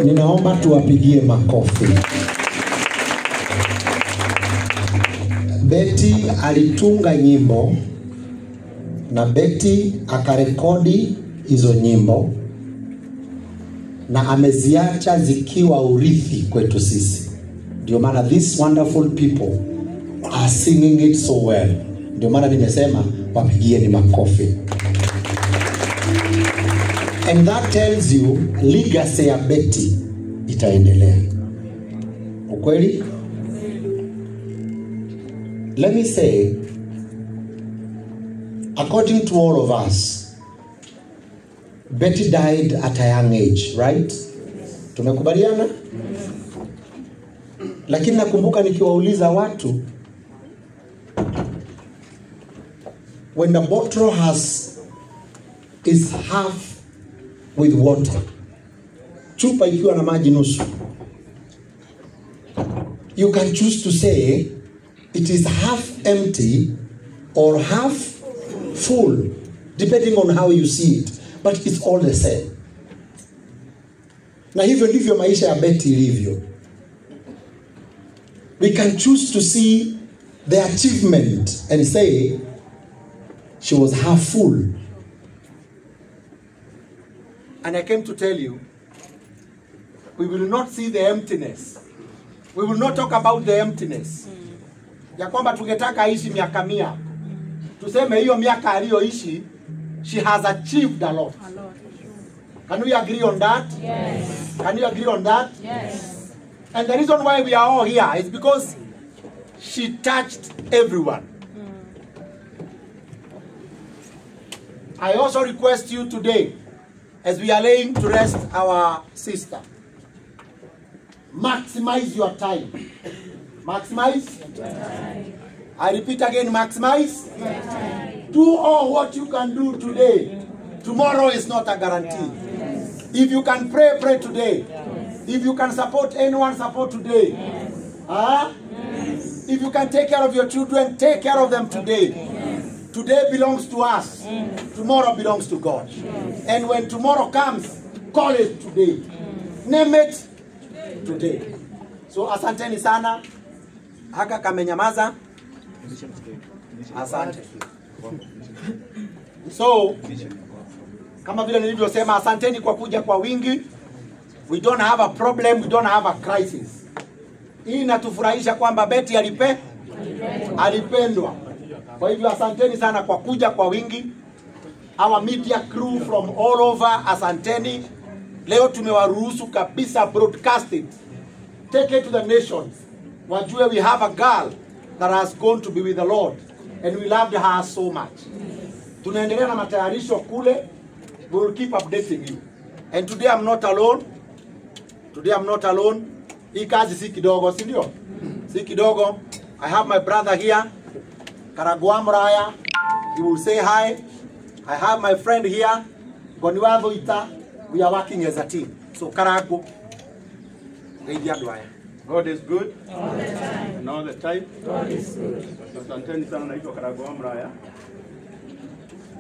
Ninaomba tuwapigie makofi. Betty alitunga nyimbo na Betty akarekodi hizo nyimbo na ameziacha zikiwa urithi kwetu sisi. Ndio maana these wonderful people are singing it so well. Ndio maana nimesema wapigie ni makofi. And that tells you legacy ya Betty itaendelea. Ukweli? Let me say, according to all of us, Betty died at a young age, right? Tumekubaliana? Lakini nakumbuka nikiwauliza watu, when the bottle is half with water, chupa ikiwa na maji nusu, you can choose to say it is half empty or half full, depending on how you see it, but it's all the same. Na hivyo ndivyo maisha ya Betty ilivyo. We can choose to see the achievement and say she was half full. And I came to tell you, we will not see the emptiness. We will not talk about the emptiness. Ya kwamba tungetaka aishi miaka 100. Tuseme hiyo miaka aliyoishi, she has achieved a lot. Can we agree on that? Yes. Can you agree on that? Yes. And the reason why we are all here is because she touched everyone. I also request you today, as we are laying to rest our sister, maximize your time. Maximize your time. I repeat again, maximize your time. Do all what you can do today. Tomorrow is not a guarantee. Yes. If you can pray, pray today. Yes. If you can support anyone, support today. Yes. Yes. If you can take care of your children, take care of them today. Yes. Today belongs to us. Yes. Tomorrow belongs to God. Yes. And when tomorrow comes, call it today. Yes. Name it today. So asanteni sana. Haka kamenyamaza. Asante. So, kama vile nilivyosema, asanteni kwa kuja kwa wingi. We don't have a problem, we don't have a crisis. Hii inatufurahisha kwamba Betty alipendwa. Kwa hivyo asanteni sana kwa kuja kwa wingi. Our media crew from all over, asanteni. Leo tumewaruhusu kabisa broadcasting. Take it to the nations. Wajue we have a girl that has gone to be with the Lord. And we loved her so much. Tunaendelea na matayarisho kule. We will keep updating you. And today I'm not alone. Today I'm not alone. Hii kazi si kidogo, si ndio? Si kidogo. I have my brother here, Karagwa Mraya. He will say hi. I have my friend here, Goniwadho Ita. We are working as a team. So Karago. God is good. All the time. And all the time. God is good. Asanteni sana, naitwa Karagwa Mraya.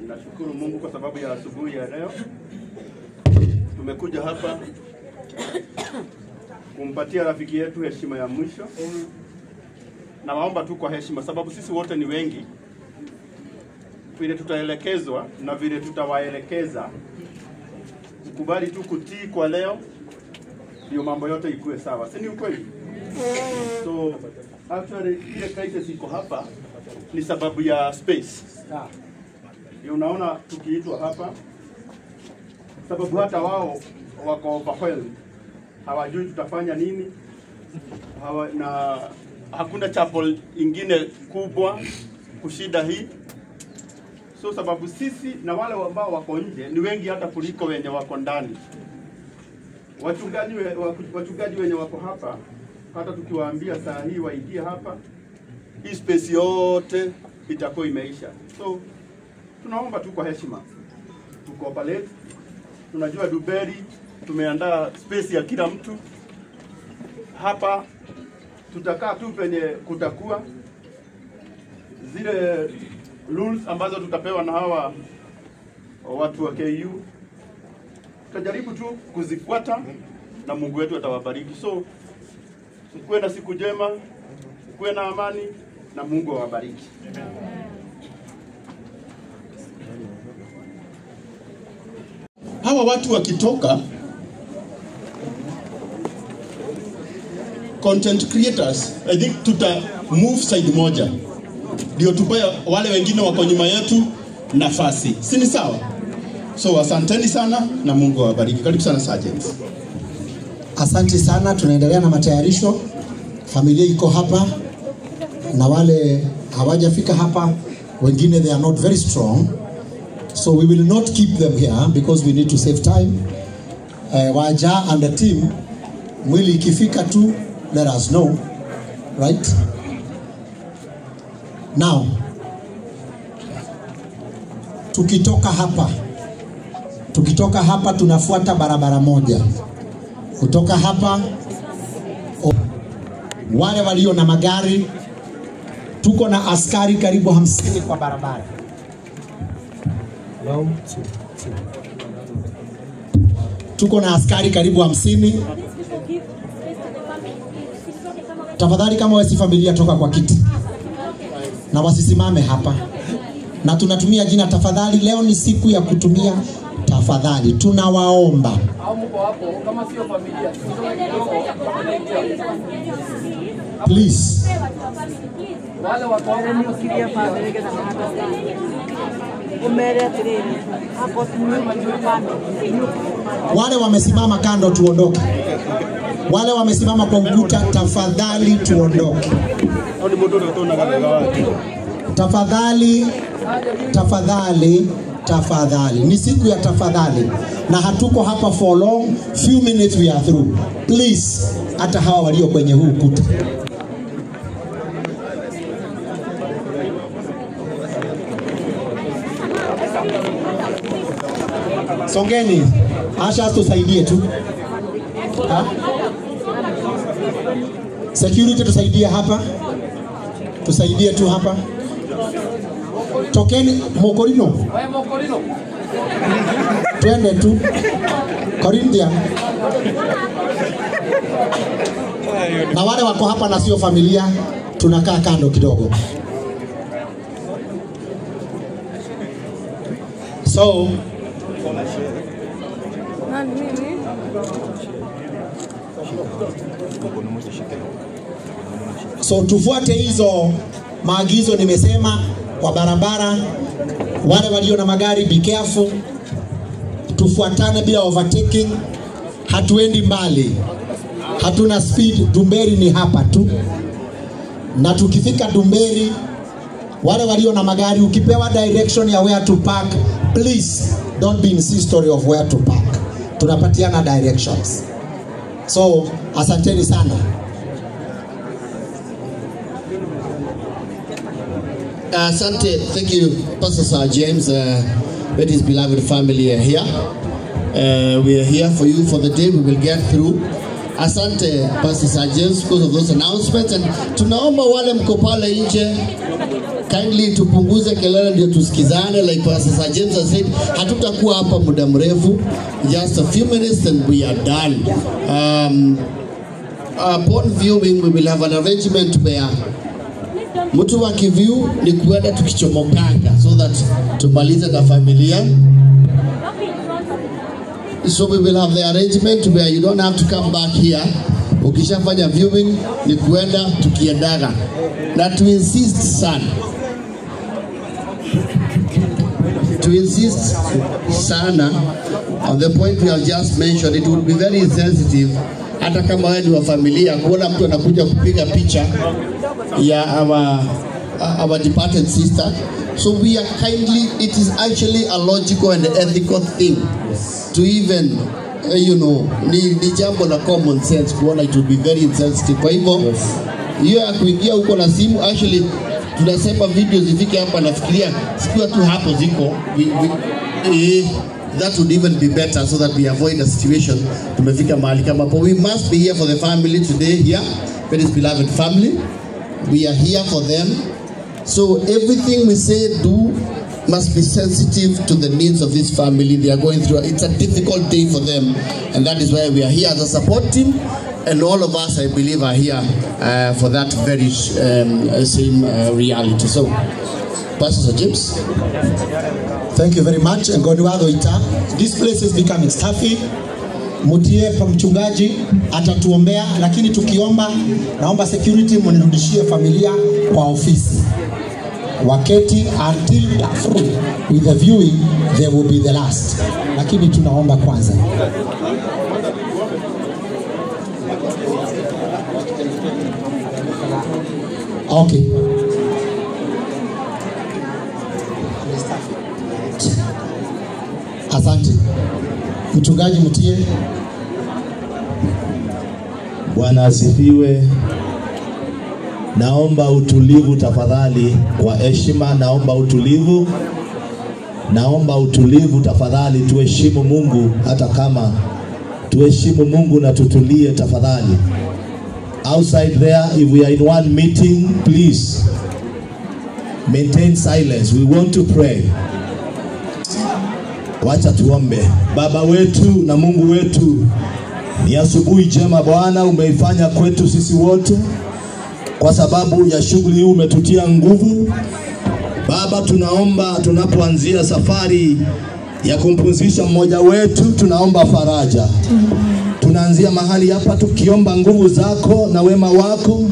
Nashukuru Mungu kwa sababu ya asubuhi ya leo. Tumekuja hapa kumpatia rafiki yetu heshima ya mwisho. Na waomba tu kwa heshima, sababu sisi wote ni wengi. Vile tutaelekezwa na vile tutawaelekeza. Kubali tu kutii kwa leo, ndio mambo yote ikuwe sawa. Si ni ukweli? So actually ile crisis iko hapa ni sababu ya space. Ndio unaona tukiitwa hapa, sababu hata wao wako overwhelmed. Hawajui tutafanya nini. Na hakuna chapel ingine kubwa kushida hii. So sababu sisi na wale ambao wako nje ni wengi hata kuliko wenye wako ndani. Wachungaji wenye wako hapa, hata tukiwaambia saa hii waingie hapa, hii space yote itakuwa imeisha. So tunaomba tu kwa heshima tukooperate. Tunajua Duberi tumeandaa space ya kila mtu hapa. Tutakaa tu penye kutakuwa zile rules ambazo tutapewa na hawa watu wa KU. Tutajaribu tu kuzifuata na Mungu wetu atawabariki. So mkuwe na siku njema, mkuwe na amani na Mungu awabariki. Hawa watu wakitoka, content creators, I think tuta move side moja ndio tupae wale wengine wako nyuma yetu nafasi, si ni sawa? So asanteni sana na Mungu awabariki. Karibu sana sergeants. Asante sana, tunaendelea na matayarisho. Familia iko hapa na wale hawajafika hapa wengine they are not very strong, so we will not keep them here because we need to save time. Waja and the team, mwili ikifika tu let us know, right? Now tukitoka hapa tunafuata barabara moja kutoka hapa. Wale walio na magari, tuko na askari karibu 50 kwa barabara. Tuko na askari karibu 50. Tafadhali kama wewe si familia, toka kwa kiti na wasisimame hapa. Na tunatumia jina tafadhali. Leo ni siku ya kutumia tafadhali, tunawaomba. Please. Wale wamesimama kando tuondoke. Wale wamesimama kwa ukuta tafadhali tuondoke. Tafadhali, tafadhali, tafadhali. Ni siku ya tafadhali na hatuko hapa for long. Few minutes we are through. Please, hata hawa walio kwenye huu ukuta. Songeni, Asha tusaidie tu. Ha? Security tusaidie hapa. Tusaidie tu hapa. Tokeni Mokorino. Twende tu. Corinthian. Na wale wako hapa na sio familia, tunakaa kando kidogo. So tufuate hizo maagizo nimesema kwa barabara. Wale walio na magari be careful. Tufuatane bila overtaking. Hatuendi mbali. Hatuna speed. Dumberi ni hapa tu. Na tukifika Dumberi, wale walio na magari ukipewa direction ya where to park, please don't be insistent of where to park. Tunapatiana directions. So asanteni sana. Asante, thank you, Pastor Sir James, with his beloved family are here. We are here for you for the day. We will get through. Asante, Pastor Sir James, because of those announcements. And tunaomba wale mko pale nje, kindly tupunguze kelele ndio tusikizane. Like Pastor Sir James has said, hatutakuwa hapa muda mrefu. Just a few minutes and we are done. Upon viewing, we will have an arrangement where mtu wa kiview ni kuenda tukichomokanga so that tumalize na familia. So we will have the arrangement where you don't have to come back here. Ukishafanya viewing ni kuenda tukiendaga. Na to insist sana. To insist sana on the point we have just mentioned, it would be very insensitive hata kama wewe ni wa familia kuona mtu anakuja kupiga picha ya our departed sister. So we are kindly, it is actually a logical and ethical thing to even ni jambo la common sense kuona it would be very insensitive. Kwa hivyo hiyo ya kuingia huko na simu, actually tunasema video zifike hapa, nafikiria sikiwa tu hapo ziko that would even be better so that we avoid a situation tumefika mahali kama hapo. We must be here for the family today here, very beloved family. We are here for them. So everything we say, do, must be sensitive to the needs of this family. They are going through, it's a difficult day for them, and that is why we are here as a support team, and all of us, I believe, are here for that very same reality. So, Pastor James. Thank you very much. And God ita. This place is becoming stuffy. Mutie pa mchungaji atatuombea, lakini tukiomba, naomba security mnirudishie familia kwa ofisi. Waketi until through with the viewing, they will be the last. Lakini tunaomba kwanza. Okay. Asante. Mchungaji Mutie. Bwana asifiwe. Naomba utulivu tafadhali, kwa heshima naomba utulivu. Naomba utulivu tafadhali, tuheshimu Mungu, hata kama tuheshimu Mungu na tutulie tafadhali. Outside there, if we are in one meeting, please maintain silence. We want to pray. Wacha tuombe. Baba wetu na Mungu wetu, ni asubuhi njema Bwana umeifanya kwetu sisi wote. Kwa sababu ya shughuli hii umetutia nguvu. Baba, tunaomba tunapoanzia safari ya kumpumzisha mmoja wetu, tunaomba faraja. Tunaanzia mahali hapa tukiomba nguvu zako na wema wako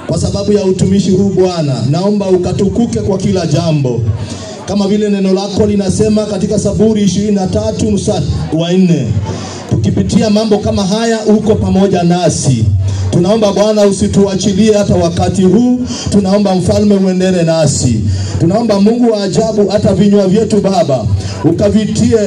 kwa sababu ya utumishi huu Bwana. Naomba ukatukuke kwa kila jambo. Kama vile neno lako linasema katika Zaburi 23 mstari wa 4. Tukipitia mambo kama haya uko pamoja nasi. Tunaomba Bwana usituachilie hata wakati huu. Tunaomba mfalme uendele nasi. Tunaomba Mungu wa ajabu hata vinywa vyetu Baba ukavitie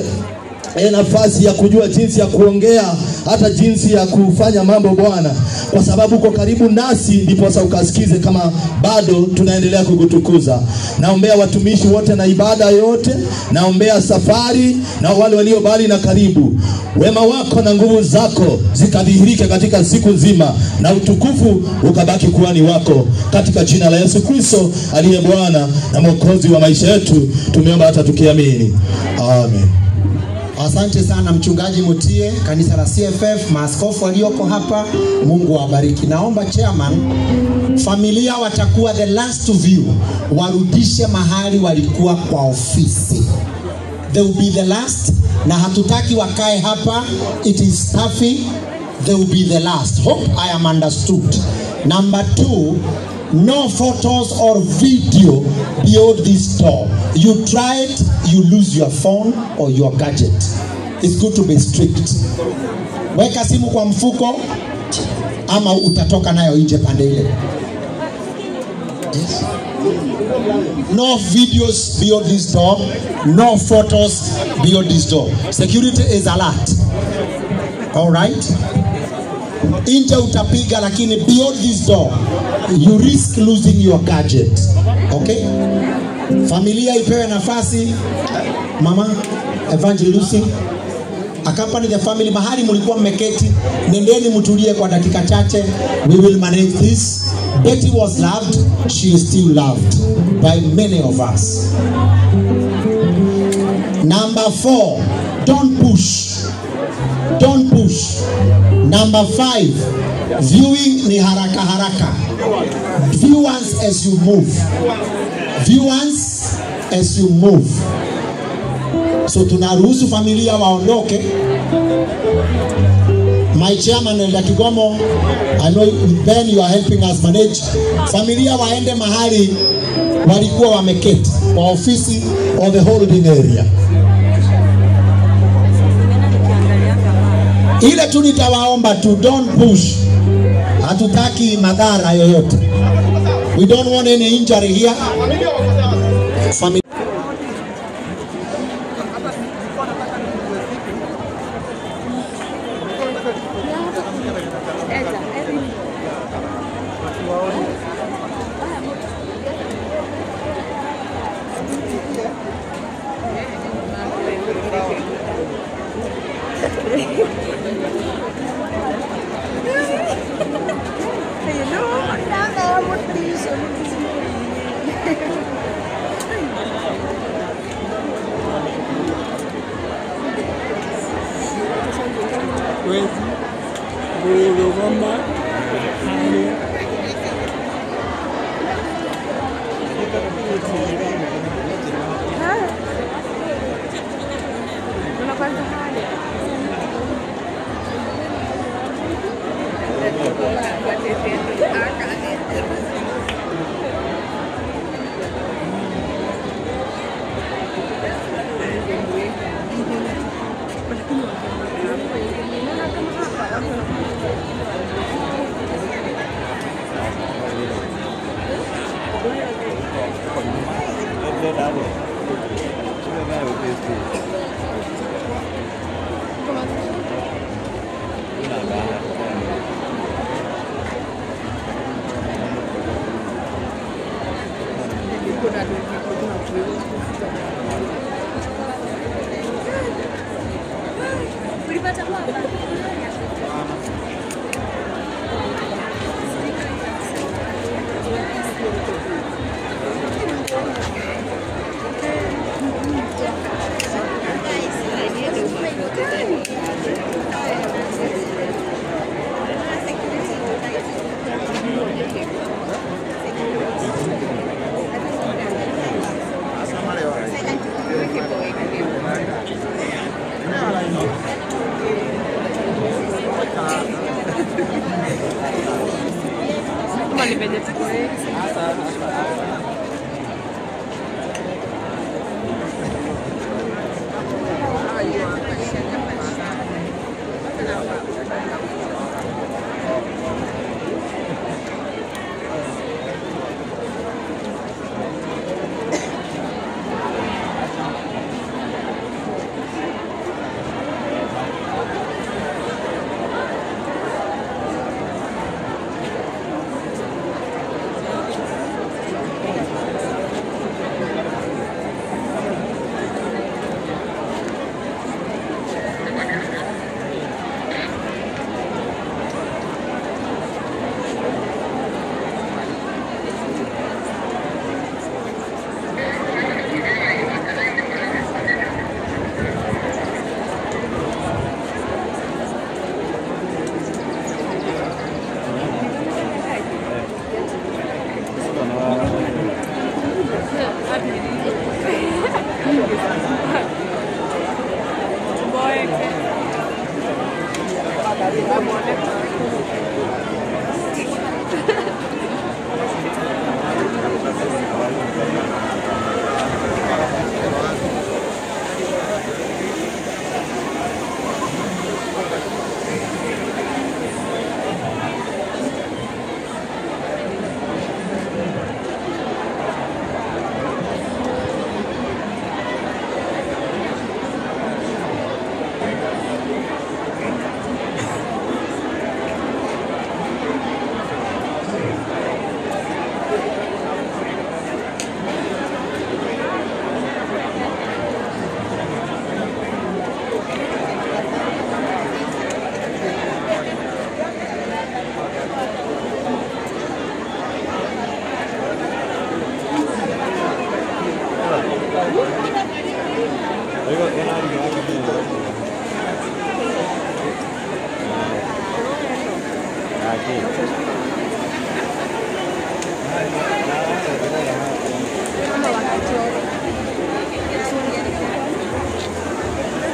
nafasi ya kujua jinsi ya kuongea, hata jinsi ya kufanya mambo Bwana, kwa sababu uko karibu nasi, ndipo sasa ukasikize kama bado tunaendelea kukutukuza. Naombea watumishi wote na ibada yote, naombea safari na wale walio mbali na karibu. Wema wako na nguvu zako zikadhihirike katika siku nzima, na utukufu ukabaki kuwa ni wako, katika jina la Yesu Kristo aliye Bwana na Mwokozi wa maisha yetu tumeomba hata tukiamini. Amen. Asante sana mchungaji Mutie, kanisa la CFF, maaskofu walioko hapa, Mungu awabariki. Naomba chairman, familia watakuwa the last to view, warudishe mahali walikuwa kwa ofisi. They will be the last, na hatutaki wakae hapa, it is stuffy. They will be the last. Hope I am understood. Number 2, no photos or video beyond this door. You try it, you lose your phone or your gadget. It's good to be strict. Weka simu kwa mfuko ama utatoka nayo nje pande ile. Yes. No videos beyond this door, no photos beyond this door. Security is alert. All right? Nje utapiga, lakini beyond this door you risk losing your gadget. Okay? Familia ipewe nafasi. Mama Evangelist Lucy, accompany the family mahali mlikuwa mmeketi, nendeni mtulie kwa dakika chache. We will manage this. Betty was loved, she is still loved by many of us. Number 4, don't push. Don't push. Number 5, viewing ni haraka haraka. View once as you move. View once as you move. So tunaruhusu familia waondoke. My chairman Elda Kigomo, I know Ben you are helping us manage. Familia waende mahali walikuwa wameketi, kwa ofisi or the holding area. Ile tu nitawaomba tu, don't push. Hatutaki madhara yoyote. We don't want any injury here. Family.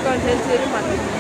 Content